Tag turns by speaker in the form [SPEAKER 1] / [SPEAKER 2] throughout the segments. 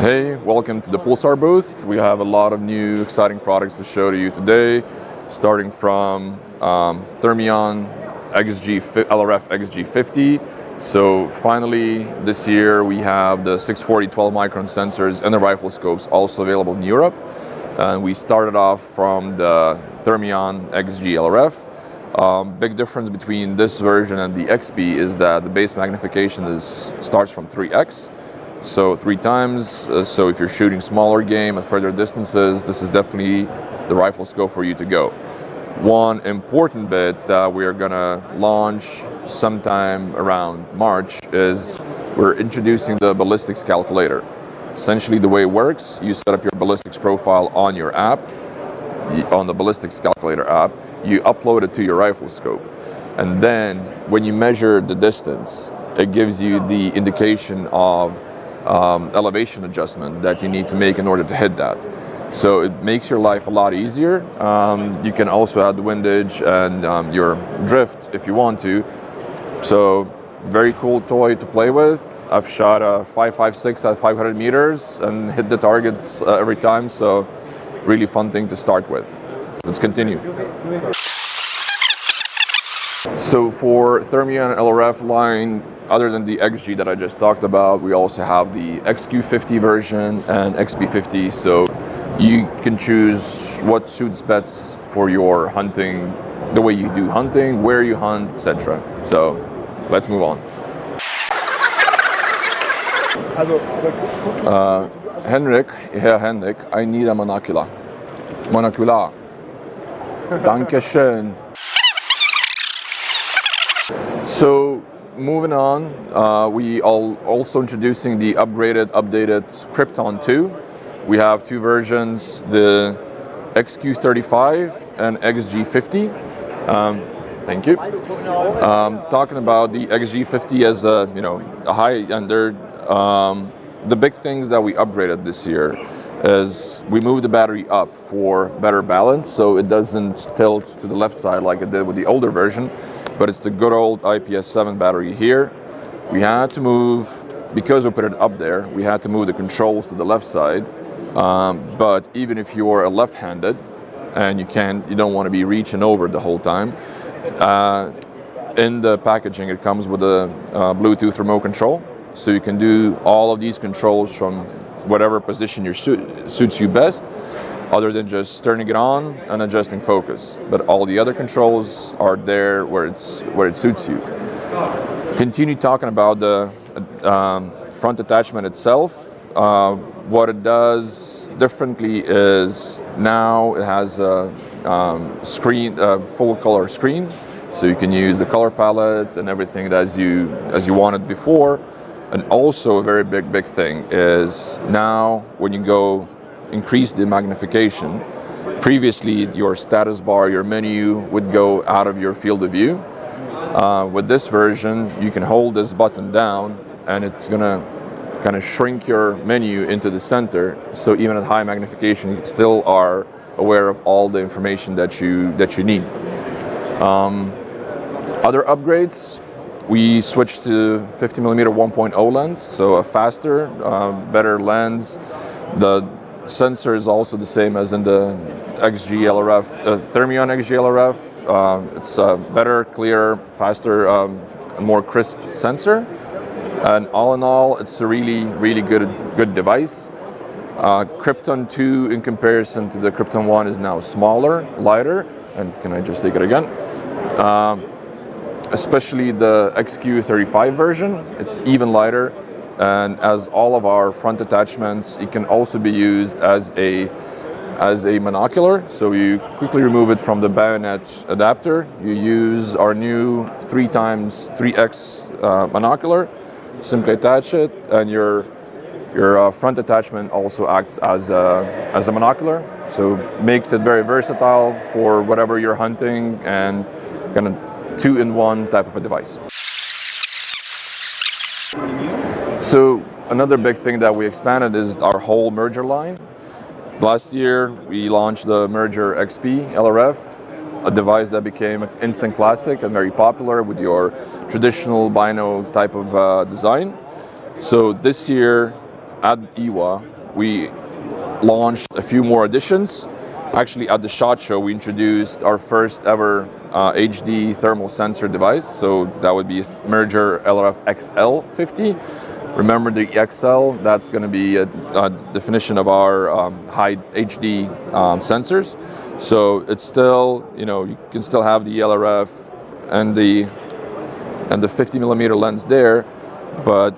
[SPEAKER 1] Hey, welcome to the PULSAR booth. We have a lot of new exciting products to show to you today, starting from Thermion LRF XG50. So finally this year we have the 640 12 micron sensors and the rifle scopes also available in Europe. And we started off from the Thermion XG LRF. Big difference between this version and the XP is that the base magnification starts from 3x. So 3 times, so if you're shooting smaller game at further distances, this is definitely the rifle scope for you to go. One important bit that we are gonna launch sometime around March is we're introducing the ballistics calculator. Essentially the way it works, you set up your ballistics profile on your app, on the ballistics calculator app, you upload it to your rifle scope. And then when you measure the distance, it gives you the indication of elevation adjustment that you need to make in order to hit that. So it makes your life a lot easier. You can also add the windage and your drift if you want to. So very cool toy to play with. I've shot a 5.56 at 500 meters and hit the targets every time. So really fun thing to start with. Let's continue. So for Thermion LRF line, other than the XG that I just talked about, we also have the XQ50 version and XP50. So you can choose what suits best for your hunting, the way you do hunting, where you hunt, etc. So let's move on. Herr Henrik, I need a monocular. Monocular. Dankeschön. So moving on, we are also introducing the updated Krypton 2. We have 2 versions, the XQ35 and XG50. Thank you. Talking about the XG50 as a high-ender, the big things that we upgraded this year is we moved the battery up for better balance, so it doesn't tilt to the left side like it did with the older version. But it's the good old IPS7 battery here. We had to move, because we put it up there, we had to move the controls to the left side. But even if you're a left-handed and you don't want to be reaching over the whole time, in the packaging it comes with a Bluetooth remote control. So you can do all of these controls from whatever position suits you best, other than just turning it on and adjusting focus. But all the other controls are there where it suits you. Continue talking about the front attachment itself. What it does differently is now it has a full color screen, so you can use the color palettes and everything as you wanted before. And also a very big thing is now when you go increase the magnification. Previously, your status bar, your menu would go out of your field of view. With this version, you can hold this button down and it's gonna kind of shrink your menu into the center. So even at high magnification, you still are aware of all the information that you need. Other upgrades, we switched to 50mm 1.0 lens, so a faster, better lens. The sensor is also the same as in the XG LRF, Thermion XG LRF. It's a better, clearer, faster, and more crisp sensor. And all in all, it's a really good device. Krypton 2 in comparison to the Krypton 1 is now smaller, lighter, and can I just take it again? Especially the XQ35 version, it's even lighter. And as all of our front attachments, it can also be used as a monocular. So you quickly remove it from the bayonet adapter. You use our new 3x monocular. Simply attach it, and your front attachment also acts as a monocular. So makes it very versatile for whatever you're hunting, and kind of 2-in-1 type of a device. So another big thing that we expanded is our whole Merger line. Last year we launched the Merger XP LRF, a device that became an instant classic and very popular with your traditional bino type of design. So this year at IWA we launched a few more additions. Actually, at the SHOT Show, we introduced our first ever HD thermal sensor device. So that would be Merger LRF XL50. Remember the XL, that's going to be a definition of our high HD sensors. So it's still, you can still have the LRF and the 50mm lens there, but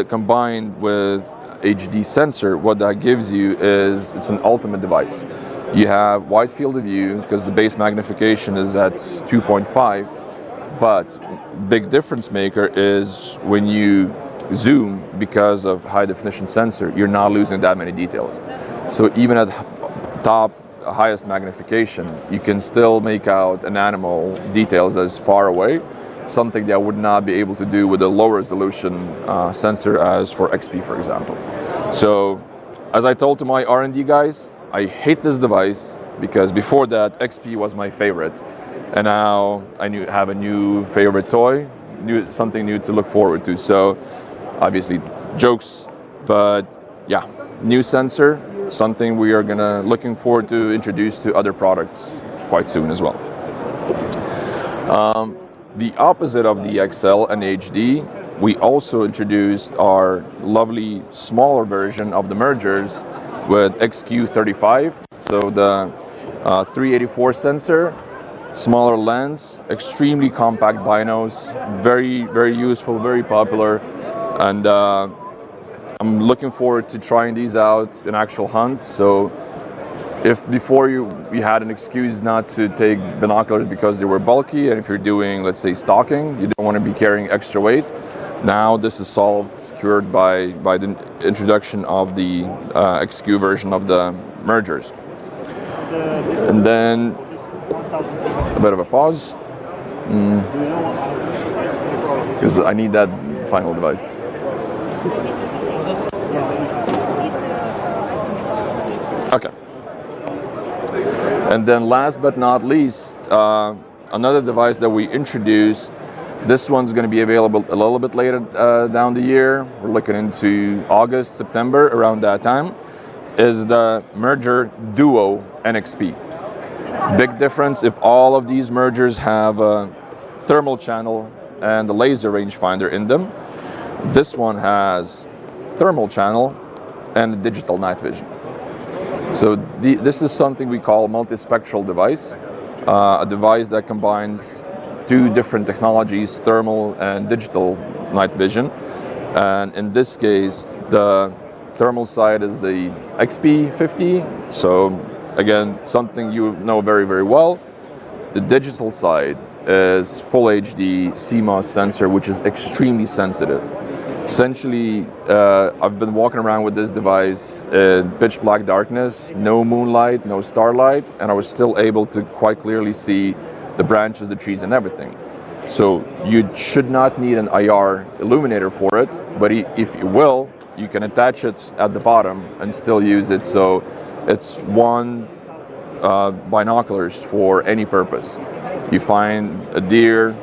[SPEAKER 1] combined with HD sensor, what that gives you is it's an ultimate device. You have wide field of view because the base magnification is at 2.5, but big difference maker is when you zoom, because of high definition sensor, you're not losing that many details. So even at highest magnification, you can still make out an animal details as far away, something that I would not be able to do with a low resolution sensor as for XP, for example. So as I told to my R&D guys, I hate this device because before that XP was my favorite, and now I have a new favorite toy, something new to look forward to. So obviously jokes, but yeah, new sensor, something we are looking forward to introduce to other products quite soon as well. The opposite of the XL and HD, we also introduced our lovely smaller version of the Mergers with XQ35. So the 384 sensor, smaller lens, extremely compact binos, very, very useful, very popular. And I'm looking forward to trying these out in actual hunt. So if before you had an excuse not to take binoculars because they were bulky, and if you're doing, let's say, stalking, you don't want to be carrying extra weight, now this is cured by the introduction of the XQ version of the Mergers. And then a bit of a pause, because I need that final device. Okay. And then last but not least, another device that we introduced. This one's going to be available a little bit later down the year. We're looking into August, September, around that time, is the Merger Duo NXP. Big difference, if all of these Mergers have a thermal channel and a laser rangefinder in them, this one has thermal channel and a digital night vision. So this is something we call a multispectral device, a device that combines two different technologies, thermal and digital night vision. And in this case, the thermal side is the XP50. So again, something you know very, very well. The digital side is full HD CMOS sensor, which is extremely sensitive. Essentially, I've been walking around with this device in pitch black darkness, no moonlight, no starlight, and I was still able to quite clearly see the branches, the trees, and everything. So you should not need an IR illuminator for it, but if you will, you can attach it at the bottom and still use it. So it's one binoculars for any purpose. You find a deer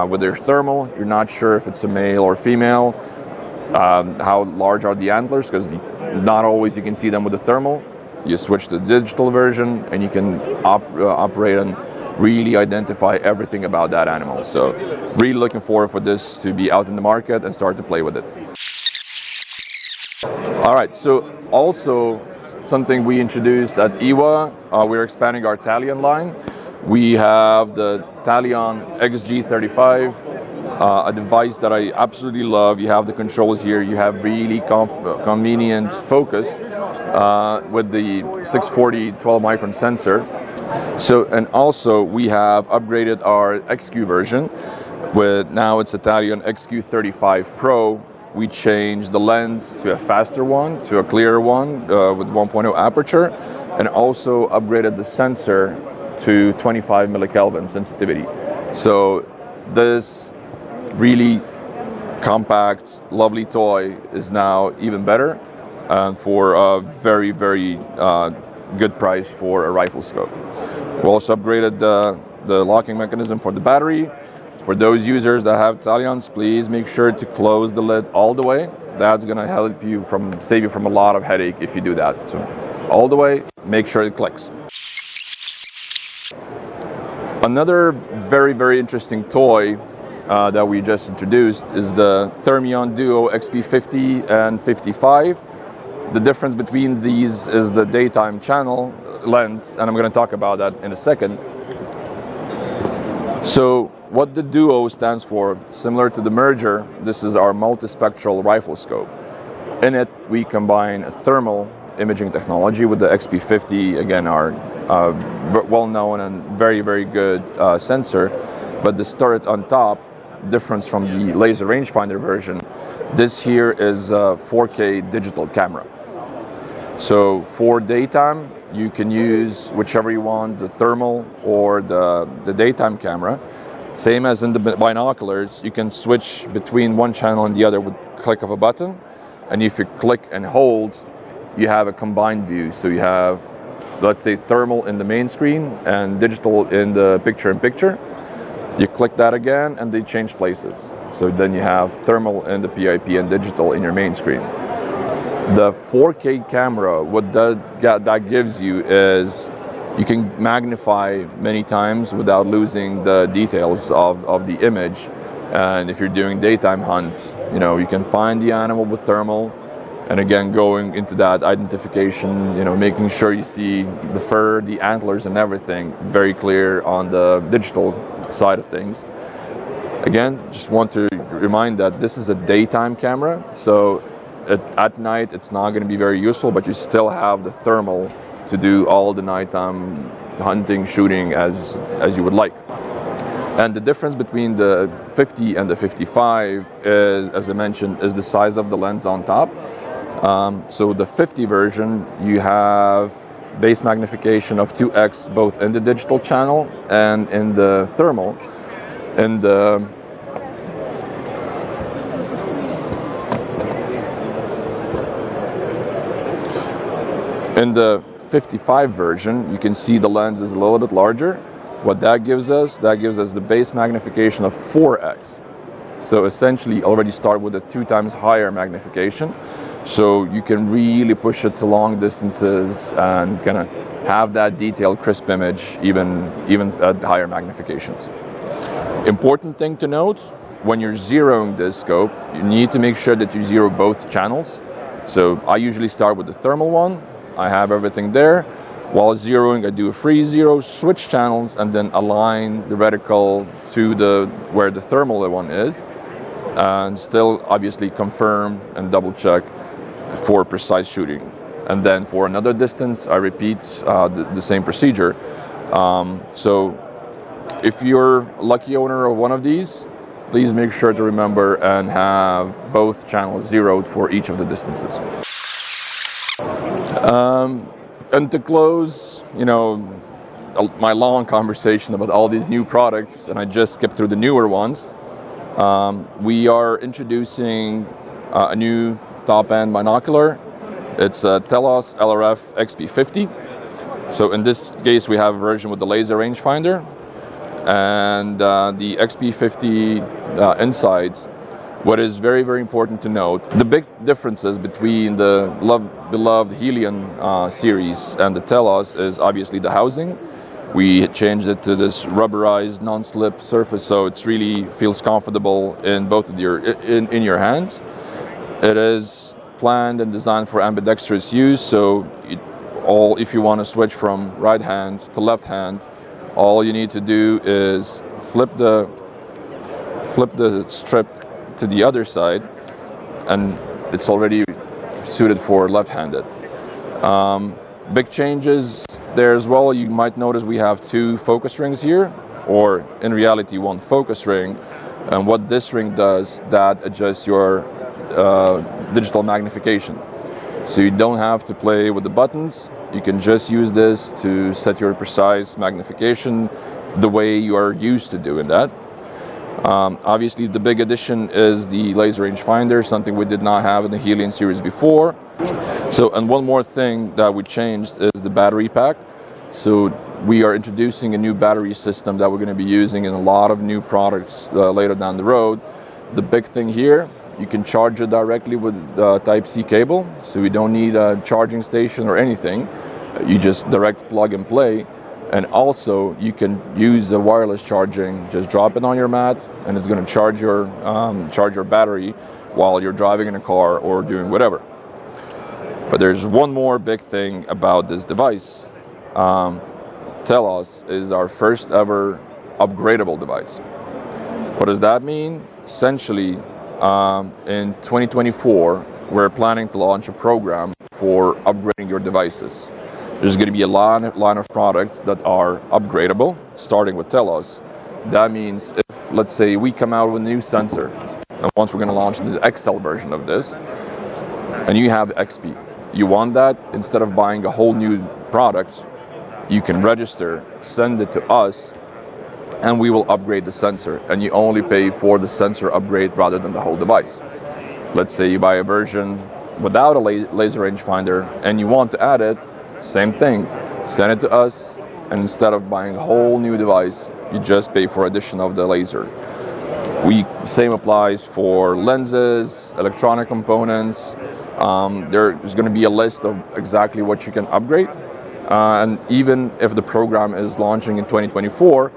[SPEAKER 1] with their thermal, you're not sure if it's a male or female, how large are the antlers, because not always you can see them with the thermal. You switch to the digital version and you can operate and really identify everything about that animal. So really looking forward for this to be out in the market and start to play with it. All right, so also something we introduced at IWA, we're expanding our Talion line. We have the Talion XG35, a device that I absolutely love. You have the controls here, you have really convenient focus with the 640 12 micron sensor. So, and also we have upgraded our XQ version with, now it's a Talion XQ35 Pro. We changed the lens to a faster one, to a clearer one with 1.0 aperture, and also upgraded the sensor to 25 millikelvin sensitivity. So this really compact, lovely toy is now even better for a very, very good price for a rifle scope. We also upgraded the locking mechanism for the battery. For those users that have Talions, please make sure to close the lid all the way That's gonna help you save you from a lot of headache if you do that. So all the way, make sure it clicks. Another very, very interesting toy that we just introduced is the Thermion Duo XP50 and 55. The difference between these is the daytime channel lens, and I'm going to talk about that in a second. So what the Duo stands for, similar to the Merger, this is our multispectral rifle scope. In it, we combine a thermal imaging technology with the XP50, again, our well-known and very, very good sensor. But the turret on top, difference from the laser rangefinder version, this here is a 4K digital camera. So for daytime, you can use whichever you want, the thermal or the daytime camera. Same as in the binoculars, you can switch between one channel and the other with a click of a button. And if you click and hold, you have a combined view. So you have, let's say, thermal in the main screen and digital in the picture-in-picture. You click that again and they change places. So then you have thermal in the PIP and digital in your main screen. The 4K camera, what that gives you is you can magnify many times without losing the details of the image. And if you're doing daytime hunt, you can find the animal with thermal, and again, going into that identification, making sure you see the fur, the antlers and everything very clear on the digital side of things. Again, just want to remind that this is a daytime camera, so at night it's not going to be very useful, but you still have the thermal to do all the nighttime hunting, shooting as you would like. And the difference between the 50 and the 55 is, as I mentioned, is the size of the lens on top. So the 50 version, you have base magnification of 2x both in the digital channel and in the thermal. In the 55 version, you can see the lens is a little bit larger. What that gives us the base magnification of 4x. So essentially already start with a 2 times higher magnification. So you can really push it to long distances and kind of have that detailed, crisp image even at higher magnifications. Important thing to note, when you're zeroing this scope, you need to make sure that you zero both channels. So I usually start with the thermal one. I have everything there. While zeroing, I do a freeze zero, switch channels, and then align the reticle to where the thermal one is, and still obviously confirm and double check for precise shooting. And then for another distance, I repeat the same procedure. So if you're a lucky owner of one of these, please make sure to remember and have both channels zeroed for each of the distances. And to close, my long conversation about all these new products, and I just skipped through the newer ones, we are introducing a new top-end binocular. It's a Telos LRF XP50. So in this case, we have a version with the laser rangefinder, and the XP50 insides. What is very, very important to note, the big differences between the beloved Helion series and the Telos is obviously the housing. We changed it to this rubberized non-slip surface, so it really feels comfortable in both of in your hands. It is planned and designed for ambidextrous use, so if you want to switch from right hand to left hand, all you need to do is flip the strip to the other side, and it's already suited for left-handed. Big changes there as well. You might notice we have 2 focus rings here, or in reality 1 focus ring. And what this ring does, that adjusts your digital magnification. So you don't have to play with the buttons. You can just use this to set your precise magnification the way you are used to doing that. Obviously, the big addition is the laser rangefinder, something we did not have in the Helion series before. So, and one more thing that we changed is the battery pack. So we are introducing a new battery system that we're going to be using in a lot of new products later down the road. The big thing here you can charge it directly with the Type-C cable, so you don't need a charging station or anything. You just direct plug and play. And also you can use the wireless charging, just drop it on your mat and it's going to charge your battery while you're driving in a car or doing whatever. But there's one more big thing about this device. Telos is our first ever upgradable device. What does that mean? Essentially, in 2024, we're planning to launch a program for upgrading your devices. There's going to be a line of products that are upgradable, starting with Telos. That means if, let's say, we come out with a new sensor, and once we're going to launch the XL version of this, and you have XP, you want that, instead of buying a whole new product, you can register, send it to us, and we will upgrade the sensor, and you only pay for the sensor upgrade rather than the whole device. Let's say you buy a version without a laser rangefinder, and you want to add it, same thing, send it to us, and instead of buying a whole new device, you just pay for addition of the laser. Same applies for lenses, electronic components. There's going to be a list of exactly what you can upgrade. And even if the program is launching in 2024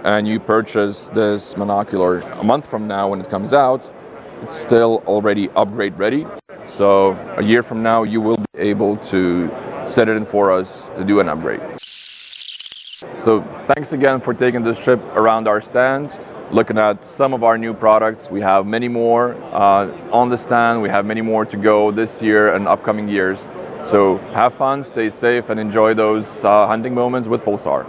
[SPEAKER 1] and you purchase this monocular a month from now when it comes out, it's still already upgrade ready. So a year from now, you will be able to set it in for us to do an upgrade. So thanks again for taking this trip around our stand, looking at some of our new products. We have many more on the stand. We have many more to go this year and upcoming years. So have fun, stay safe, and enjoy those hunting moments with PULSAR.